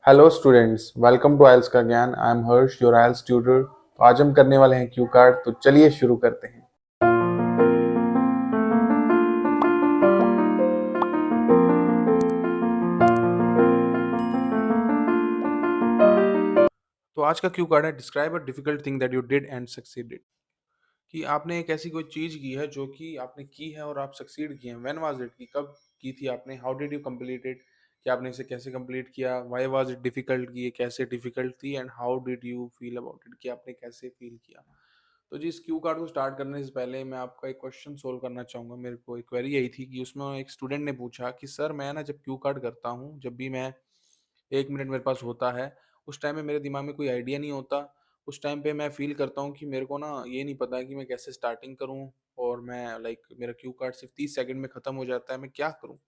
Hello students, welcome to IELTS का ज्ञान। I am Harsh, your IELTS tutor. तो आज हम करने वाले हैं क्यू कार्ड। तो चलिए शुरू करते हैं। तो आज का क्यू कार्ड है, describe a difficult thing that you did and succeeded. कि आपने एक ऐसी कोई चीज की है जो कि आपने की है और आप सक्सीड किए हैं। व्हेन वाज इट, कि कब की थी आपने, how did you complete it, कि आपने इसे कैसे कंप्लीट किया, व्हाई वाज इट डिफिकल्ट, कि ये कैसे डिफिकल्ट थी, and how did you feel about it, कि आपने कैसे फील किया। तो जी, इस क्यू कार्ड को स्टार्ट करने से पहले मैं आपका एक क्वेश्चन सोल्व करना चाहूँगा। मेरे को एक क्वेरी आई थी कि उसमें एक स्टूडेंट ने पूछा कि सर, मैं ना जब क्यू कार्ड करता हूँ, जब भी मैं 1 मिनट मेरे पास होता है, उस टाइम में मेरे दिमाग में कोई आइडिया नहीं होता। उस टाइम पे मैं फील करता हूँ कि मेरे को ना ये नहीं पता कि मैं कैसे स्टार्टिंग करूँ, और मैं मेरा क्यू कार्ड सिर्फ 30 सेकंड में ख़त्म हो जाता है, मैं क्या करूँ।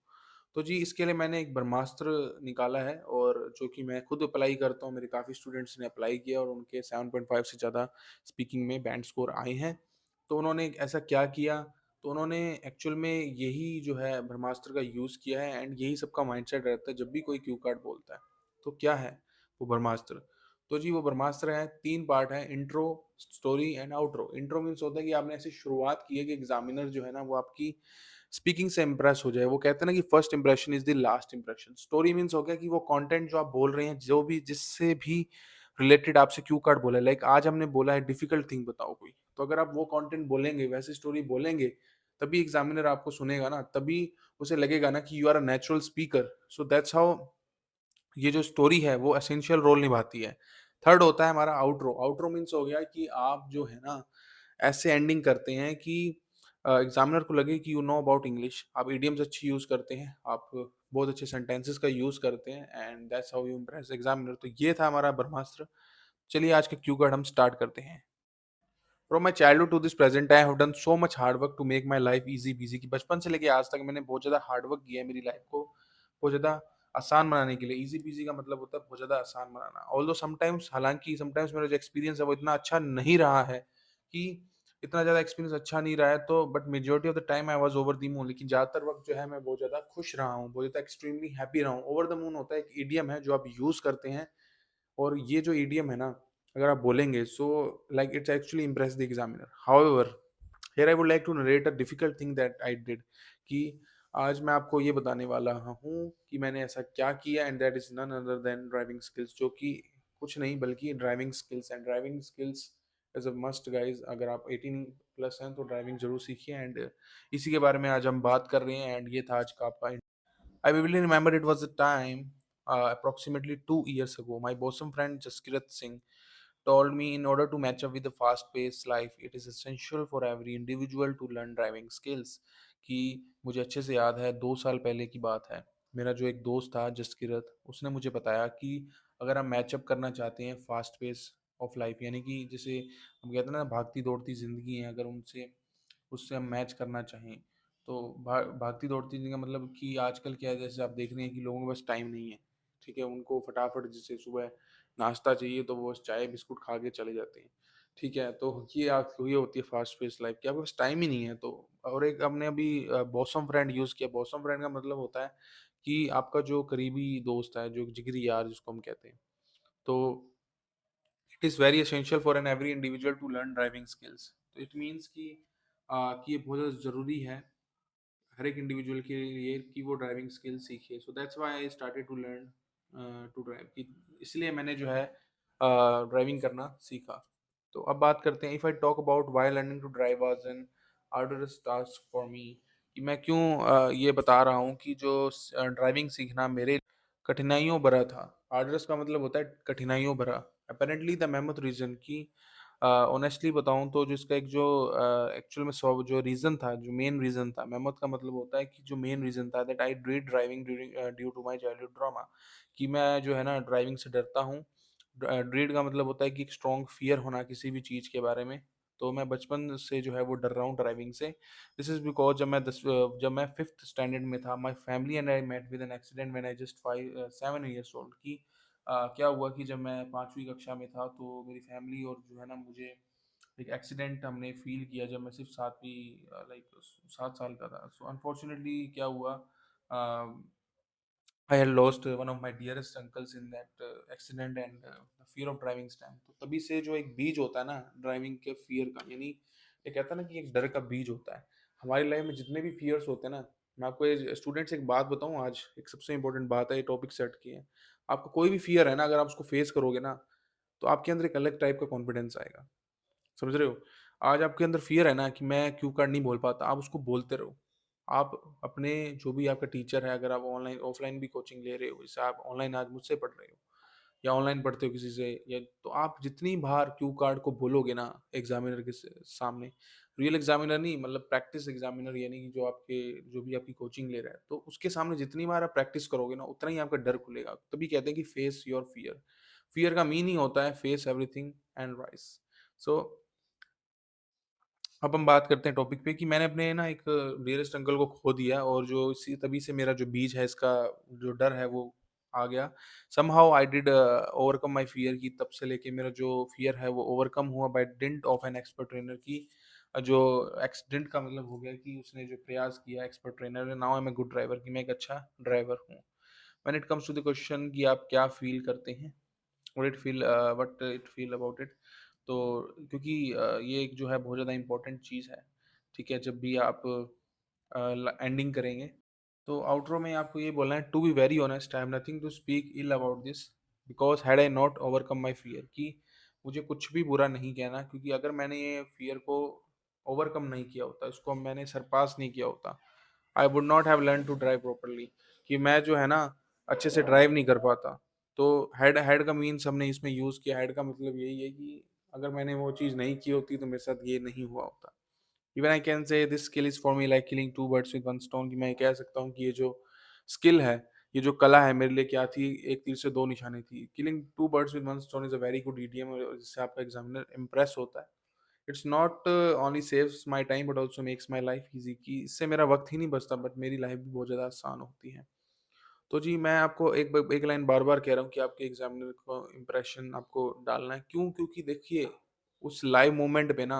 तो जी, इसके लिए मैंने एक ब्रह्मास्त्र निकाला है, और जो कि मैं खुद अप्लाई करता हूँ। मेरे काफ़ी स्टूडेंट्स ने अप्लाई किया और उनके 7.5 से ज़्यादा स्पीकिंग में बैंड स्कोर आए हैं। तो उन्होंने ऐसा क्या किया, तो उन्होंने एक्चुअल में यही जो है ब्रह्मास्त्र का यूज़ किया है, एंड यही सबका माइंडसेट रहता है जब भी कोई क्यू कार्ड बोलता है। तो क्या है वो ब्रह्मास्त्र। तो जी, वो ब्रह्मास्त्र है, 3 पार्ट है: intro, story and outro. Intro means होता है कि आपने ऐसी शुरुआत की है कि एग्जामिनर जो है ना, वो आपकी स्पीकिंग से इम्प्रेस हो जाए। वो कहते हैं ना कि first impression is the last impression. Story means हो गया कि वो कंटेंट जो आप बोल रहे हैं, जो भी जिससे भी रिलेटेड आपसे क्यू कार्ड बोला है, लाइक आज हमने बोला है डिफिकल्ट थिंग बताओ कोई, तो अगर आप वो कंटेंट बोलेंगे, वैसी स्टोरी बोलेंगे, तभी एग्जामिनर आपको सुनेगा ना, तभी उसे लगेगा ना कि you are a natural speaker. So that's how ये जो स्टोरी है वो एसेंशियल रोल निभाती है। थर्ड होता है हमारा आउटरो। आउटरो मीन्स हो गया कि आप जो है ना, ऐसे एंडिंग करते हैं कि एग्जामिनर को लगे कि यू नो अबाउट इंग्लिश, आप इडियम्स अच्छी यूज करते हैं, आप बहुत अच्छे सेंटेंसेस का यूज करते हैं, and that's how you impress examiner. तो ये था हमारा ब्रह्मास्त्र। चलिए आज का क्यू कार्ड हम स्टार्ट करते हैं। From my childhood to this present I have done so much hard work to make my life easy busy. की बचपन से लेके आज तक मैंने बहुत ज़्यादा हार्ड वर्क किया है मेरी लाइफ को बहुत ज़्यादा आसान बनाने के लिए। इजी बिजी का मतलब होता है बहुत ज़्यादा आसान बनाना। ऑल्दो समटाइम्स, हालांकि समटाइम्स मेरा जो एक्सपीरियंस है वो इतना अच्छा नहीं रहा है, कि इतना ज़्यादा एक्सपीरियंस अच्छा नहीं रहा है, तो but majority of the time I was over the moon. लेकिन ज़्यादातर वक्त जो है मैं बहुत ज़्यादा खुश रहा हूँ, बहुत ज़्यादा एक्सट्रीमली हैप्पी रहा हूँ। ओवर द मून होता है एक इडियम है जो आप यूज़ करते हैं, और ये जो ईडीएम है ना, अगर आप बोलेंगे, so like it's actually impress the examiner. However, here I would like to narrate a difficult thing that I did. कि आज मैं आपको ये बताने वाला हूँ कि मैंने ऐसा क्या किया, and that is none other than driving skills, जो कि कुछ नहीं बल्कि driving skills. And driving skills is a must guys. अगर आप 18 प्लस हैं तो ड्राइविंग जरूर सीखिए, एंड इसी के बारे में आज हम बात कर रहे हैं। एंड ये था आज का आपका। I vividly remember it was a time, approximately 2 years ago. My bosom friend Jaskirat Singh told me in order to match up with the fast paced life, it is essential for every individual to learn driving skills. कि मुझे अच्छे से याद है, 2 साल पहले की बात है। मेरा जो एक दोस्त था जसकिरत, उसने मुझे बताया कि अगर हम मैचअप करना चाहते हैं फास्ट पेस ऑफ लाइफ, यानी कि जैसे हम कहते हैं ना भागती दौड़ती ज़िंदगी है, अगर उनसे उससे हम मैच करना चाहें, तो भागती दौड़ती जिंदगी का मतलब कि आजकल क्या है, जैसे आप देख रहे हैं कि लोगों के पास टाइम नहीं है। ठीक है, उनको फटाफट जैसे सुबह नाश्ता चाहिए तो वो बस चाय बिस्कुट खा के चले जाते हैं। ठीक है, तो ये होती है फास्ट पेस लाइफ, कि आपके पास टाइम ही नहीं है। तो और एक हमने अभी बॉसम फ्रेंड यूज़ किया। बॉसम फ्रेंड का मतलब होता है कि आपका जो करीबी दोस्त है, जो जिगरी यार जिसको हम कहते हैं। तो it is very essential for an every individual to learn driving skills. तो इट मीन्स कि ये बहुत ज़्यादा ज़रूरी है हर एक इंडिविजुअल के लिए कि वो ड्राइविंग स्किल सीखे। So that's why I started to learn to drive, कि इसलिए मैंने जो है ड्राइविंग करना सीखा। तो अब बात करते हैं, if I talk about why learning to drive was an arduous task for me, कि मैं क्यों ये बता रहा हूँ कि जो ड्राइविंग सीखना मेरे कठिनाइयों भरा था। आर्डुअस का मतलब होता है कठिनाइयों भरा। अपेरेंटली द मेमथ रीजन, की ऑनेस्टली बताऊं तो जिसका एक जो एक्चुअल में सॉ जो रीज़न था, जो मेन रीज़न था, मेमत का मतलब होता है कि जो मेन रीज़न था, that I dread driving during due to my childhood trauma. कि मैं जो है ना ड्राइविंग से डरता हूँ। ड्रीड का मतलब होता है कि एक स्ट्रॉन्ग फियर होना किसी भी चीज़ के बारे में। तो मैं बचपन से जो है वो डर रहा हूँ ड्राइविंग से। दिस इज़ बिकॉज जब मैं फिफ्थ स्टैंडर्ड में था, my family and I met with an accident when I just 7 years old. की क्या हुआ कि जब मैं 5वीं कक्षा में था, तो मेरी फैमिली और जो है ना मुझे एक एक्सीडेंट हमने फील किया जब मैं सिर्फ 7 साल का था। सो अनफॉर्चुनेटली क्या हुआ, I had lost one of my dearest uncles in that accident and the fear of driving time. तो तभी से जो एक बीज होता है ना ड्राइविंग के फियर का, यानी ये कहता है ना कि एक डर का बीज होता है। हमारी लाइफ में जितने भी फियर्स होते हैं ना, मैं आपको स्टूडेंट्स एक बात बताऊं, आज एक सबसे इंपॉर्टेंट बात है, ये टॉपिक सेट की है। आपको कोई भी फियर है ना, अगर आप उसको फेस करोगे ना, तो आपके अंदर एक अलग टाइप का कॉन्फिडेंस आएगा। समझ रहे हो? आज आपके अंदर फ़ियर है ना कि मैं क्यू कार्ड नहीं बोल पाता, आप उसको बोलते रहो। आप अपने जो भी आपका टीचर है, अगर आप ऑनलाइन ऑफ़लाइन भी कोचिंग ले रहे हो, जैसे आप ऑनलाइन आज मुझसे पढ़ रहे हो या ऑनलाइन पढ़ते हो किसी से, या तो आप जितनी बार क्यू कार्ड को बोलोगे ना एग्ज़ामिनर के सामने, रियल एग्ज़ामिनर नहीं, मतलब प्रैक्टिस एग्ज़ामिनर, यानी कि जो भी आपकी कोचिंग ले रहा है, तो उसके सामने जितनी बार आप प्रैक्टिस करोगे ना, उतना ही आपका डर खुलेगा। तभी कहते हैं कि फेस योर फ़ियर। फ़ियर का मीनिंग होता है फेस एवरीथिंग एंड राइज़। सो अब हम बात करते हैं टॉपिक पे कि मैंने अपने ना एक डियरेस्ट अंकल को खो दिया, और जो इसी तभी से मेरा जो बीज है, इसका जो डर है वो आ गया। Somehow I did overcome my fear, की तब से लेके मेरा जो फियर है वो ओवरकम हुआ by dint of an expert trainer की। जो एक्सीडेंट का मतलब हो गया कि उसने जो प्रयास किया एक्सपर्ट ट्रेनर ने, now I am a good driver, कि मैं एक अच्छा ड्राइवर हूँ। When it comes to the question कि आप क्या फील करते हैं, what it feel about it, तो क्योंकि ये एक जो है बहुत ज़्यादा इम्पोर्टेंट चीज़ है, ठीक है? जब भी आप एंडिंग करेंगे, तो आउटरो में आपको ये बोलना है, to be very honest I have nothing to speak ill about this, because had I not overcome my fear, कि मुझे कुछ भी बुरा नहीं कहना, क्योंकि अगर मैंने ये फियर को ओवरकम नहीं किया होता, इसको मैंने सरपास नहीं किया होता, I would not have learn to drive properly, कि मैं जो है ना अच्छे से ड्राइव नहीं कर पाता। तो हेड हेड का मीन्स हमने इसमें यूज़ किया, हेड का मतलब यही है कि अगर मैंने वो चीज़ नहीं की होती तो मेरे साथ ये नहीं हुआ होता। Even I can say this skill is for me like killing two birds with one stone, कि मैं कह सकता हूँ कि ये जो स्किल है, ये जो कला है, मेरे लिए क्या थी, एक तीर से दो निशाने थी। Killing two birds with one stone is a very good idiom, जिससे आपका एग्जामिनर इम्प्रेस होता है। It's not only saves my time but also makes my life easy, कि इससे मेरा वक्त ही नहीं बचता बट मेरी लाइफ भी बहुत ज़्यादा आसान होती है। तो जी, मैं आपको एक लाइन बार-बार कह रहा हूँ कि आपके एग्ज़ामिनर को इम्प्रेशन आपको डालना है। क्यों? क्योंकि देखिए, उस लाइव मोमेंट पे ना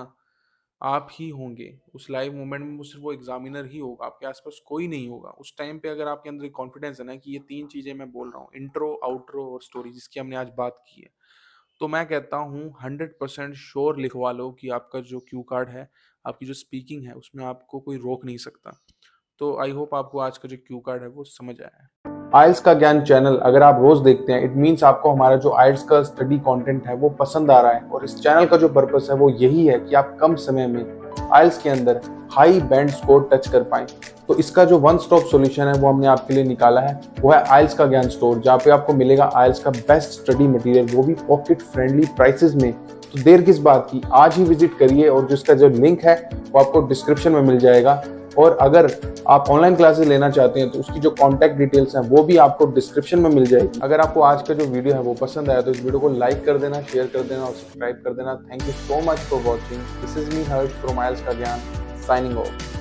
आप ही होंगे। उस लाइव मोमेंट में वो सिर्फ़ वो एग्ज़ामिनर ही होगा, आपके आस-पास कोई नहीं होगा। उस टाइम पे अगर आपके अंदर एक कॉन्फिडेंस है ना कि ये 3 चीज़ें मैं बोल रहा हूँ, इंट्रो, आउट्रो और स्टोरी, जिसकी हमने आज बात की है। तो मैं कहता हूँ 100% श्योर लिखवा लो कि आपका जो क्यू कार्ड है, आपकी जो स्पीकिंग है, उसमें आपको कोई रोक नहीं सकता। तो आई होप आपको आज का जो क्यू कार्ड है वो समझ आया है। आइल्स का ज्ञान चैनल अगर आप रोज देखते हैं, इट मीन्स आपको हमारा जो आइल्स का स्टडी कंटेंट है वो पसंद आ रहा है, और इस चैनल का जो पर्पस है वो यही है कि आप कम समय में आइल्स के अंदर हाई बैंड स्कोर टच कर पाएं। तो इसका जो वन स्टॉप सॉल्यूशन है वो हमने आपके लिए निकाला है, वो है आइल्स का ज्ञान स्टोर, जहाँ पे आपको मिलेगा आइल्स का बेस्ट स्टडी मटेरियल, वो भी पॉकेट फ्रेंडली प्राइसेस में। तो देर किस बात की, आज ही विजिट करिए, और जिसका जो लिंक है वो आपको डिस्क्रिप्शन में मिल जाएगा। और अगर आप ऑनलाइन क्लासेस लेना चाहते हैं तो उसकी जो कॉन्टैक्ट डिटेल्स हैं वो भी आपको डिस्क्रिप्शन में मिल जाएगी। अगर आपको आज का जो वीडियो है वो पसंद आया तो इस वीडियो को लाइक कर देना, शेयर कर देना और सब्सक्राइब कर देना। Thank you so much for watching. This is me Harsh from Aisles का ज्ञान, साइनिंग ऑफ।